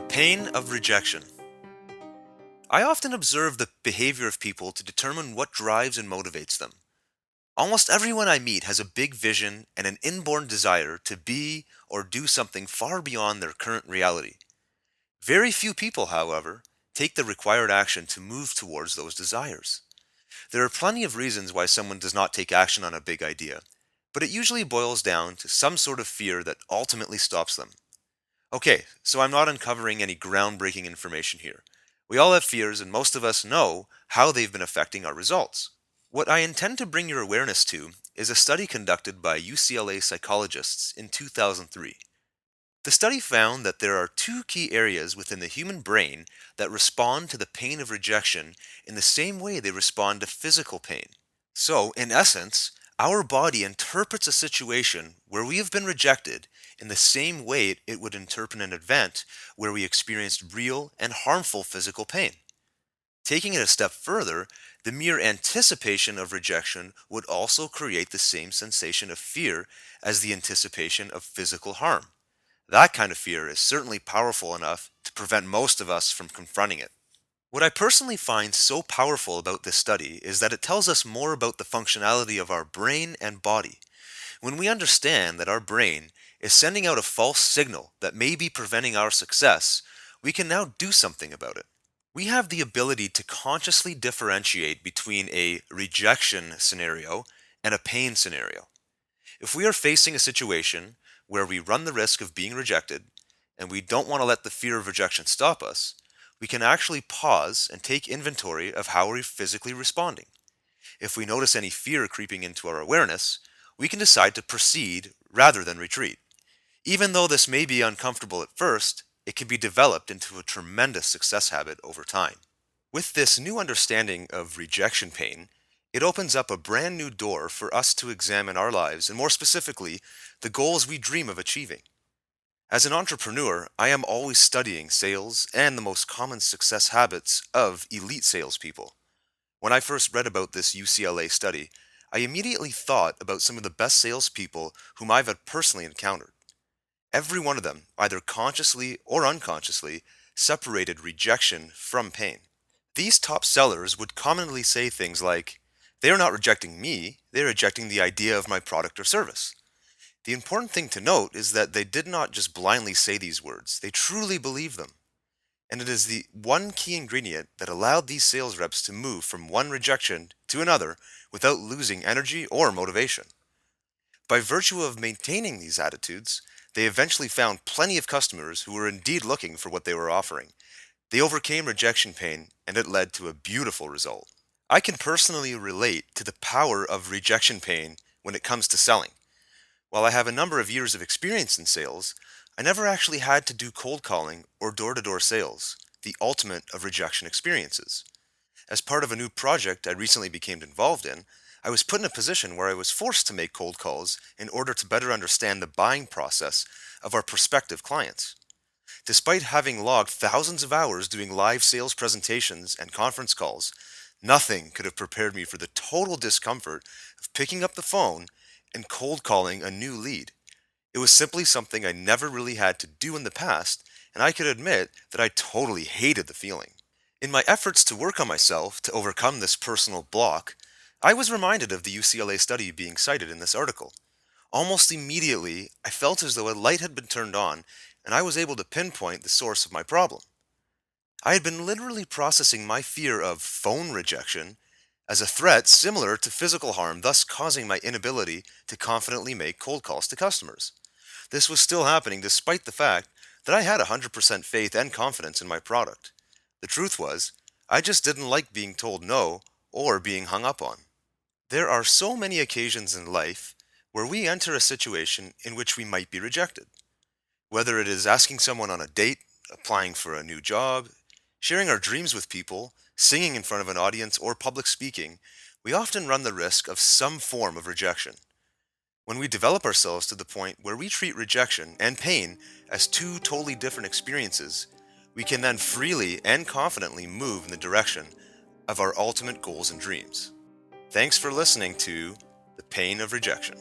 Pain of rejection. I often observe the behavior of people to determine what drives and motivates them. Almost everyone I meet has a big vision and an inborn desire to be or do something far beyond their current reality. Very few people, however, take the required action to move towards those desires. There are plenty of reasons why someone does not take action on a big idea, but it usually boils down to some sort of fear that ultimately stops them. Okay, so I'm not uncovering any groundbreaking information here. We all have fears, and most of us know how they've been affecting our results. What I intend to bring your awareness to is a study conducted by UCLA psychologists in 2003. The study found that there are two key areas within the human brain that respond to the pain of rejection in the same way they respond to physical pain. So, in essence, our body interprets a situation where we have been rejected in the same way it would interpret an event where we experienced real and harmful physical pain. Taking it a step further, the mere anticipation of rejection would also create the same sensation of fear as the anticipation of physical harm. That kind of fear is certainly powerful enough to prevent most of us from confronting it. What I personally find so powerful about this study is that it tells us more about the functionality of our brain and body. When we understand that our brain is sending out a false signal that may be preventing our success, we can now do something about it. We have the ability to consciously differentiate between a rejection scenario and a pain scenario. If we are facing a situation where we run the risk of being rejected and we don't want to let the fear of rejection stop us, we can actually pause and take inventory of how we're physically responding. If we notice any fear creeping into our awareness, we can decide to proceed rather than retreat. Even though this may be uncomfortable at first, it can be developed into a tremendous success habit over time. With this new understanding of rejection pain, it opens up a brand new door for us to examine our lives and, more specifically, the goals we dream of achieving. As an entrepreneur, I am always studying sales and the most common success habits of elite salespeople. When I first read about this UCLA study, I immediately thought about some of the best salespeople whom I've had personally encountered. Every one of them, either consciously or unconsciously, separated rejection from pain. These top sellers would commonly say things like, "They are not rejecting me, they are rejecting the idea of my product or service." The important thing to note is that they did not just blindly say these words, they truly believed them. And it is the one key ingredient that allowed these sales reps to move from one rejection to another without losing energy or motivation. By virtue of maintaining these attitudes, they eventually found plenty of customers who were indeed looking for what they were offering. They overcame rejection pain, and it led to a beautiful result. I can personally relate to the power of rejection pain when it comes to selling. While I have a number of years of experience in sales, I never actually had to do cold calling or door-to-door sales, the ultimate of rejection experiences. As part of a new project I recently became involved in, I was put in a position where I was forced to make cold calls in order to better understand the buying process of our prospective clients. Despite having logged thousands of hours doing live sales presentations and conference calls, nothing could have prepared me for the total discomfort of picking up the phone and cold calling a new lead. It was simply something I never really had to do in the past, and I could admit that I totally hated the feeling. In my efforts to work on myself to overcome this personal block, I was reminded of the UCLA study being cited in this article. Almost immediately, I felt as though a light had been turned on, and I was able to pinpoint the source of my problem. I had been literally processing my fear of phone rejection as a threat similar to physical harm, thus causing my inability to confidently make cold calls to customers. This was still happening despite the fact that I had 100% faith and confidence in my product. The truth was, I just didn't like being told no or being hung up on. There are so many occasions in life where we enter a situation in which we might be rejected. Whether it is asking someone on a date, applying for a new job, sharing our dreams with people, singing in front of an audience, or public speaking, we often run the risk of some form of rejection. When we develop ourselves to the point where we treat rejection and pain as two totally different experiences, we can then freely and confidently move in the direction of our ultimate goals and dreams. Thanks for listening to The Pain of Rejection.